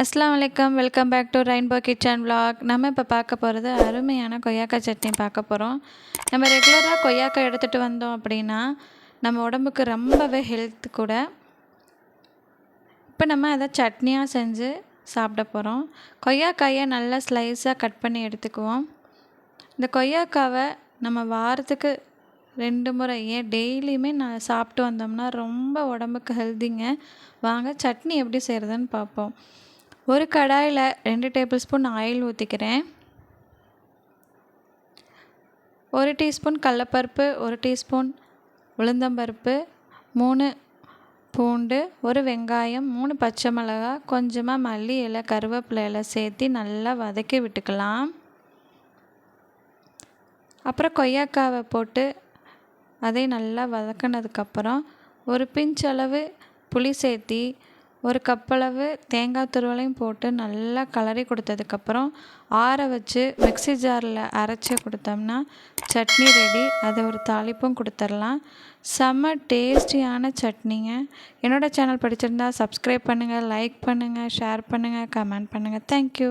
அஸ்ஸலாமு அலைக்கும். Welcome back to rainbow kitchen vlog. நம்ம இப்போ பார்க்க போகிறது அருமையான கொய்யாக்காய் சட்னி பார்க்க போகிறோம். நம்ம ரெகுலராக கொய்யாக்காய் எடுத்துகிட்டு வந்தோம் அப்படின்னா நம்ம உடம்புக்கு ரொம்பவே ஹெல்த் கூட. இப்போ நம்ம அதை சட்னியாக செஞ்சு சாப்பிட போகிறோம். கொய்யாக்காயை நல்லா ஸ்லைஸாக கட் பண்ணி எடுத்துக்குவோம். இந்த கொய்யாக்காவை நம்ம வாரத்துக்கு 2 முறை ஏன் டெய்லியுமே நான் சாப்பிட்டு வந்தோம்னா ரொம்ப உடம்புக்கு ஹெல்த்திங்க. வாங்க சட்னி எப்படி செய்கிறதுன்னு பார்ப்போம். ஒரு கடாயில் 2 டேபிள் ஸ்பூன் ஆயில் ஊற்றிக்கிறேன். 1 டீஸ்பூன் கடலப்பருப்பு, 1 டீஸ்பூன் உளுந்தம்பருப்பு, 3 பூண்டு, 1 வெங்காயம், 3 பச்சை மிளகாய், கொஞ்சமாக மல்லி இலை, கருவேப்பிலை இலை சேர்த்து நல்லா வதக்கி விட்டுக்கலாம். அப்புறம் கொய்யாக்காவை போட்டு அதை நல்லா வதக்கினதுக்கப்புறம் ஒரு பிஞ்ச் அளவு புளி சேர்த்தி 1 கப்பளவு தேங்காய் துருவலையும் போட்டு நல்லா கலரி கொடுத்ததுக்கப்புறம் ஆற வச்சு மிக்ஸி ஜாரில் அரைச்சி கொடுத்தோம்னா சட்னி ரெடி. அதை ஒரு தாளிப்பும் கொடுத்துடலாம். செம்ம டேஸ்டியான சட்னிங்க. என்னோடய சேனல் பிடிச்சிருந்தா சப்ஸ்கிரைப் பண்ணுங்கள், லைக் பண்ணுங்கள், ஷேர் பண்ணுங்கள், கமெண்ட் பண்ணுங்கள். தேங்க்யூ.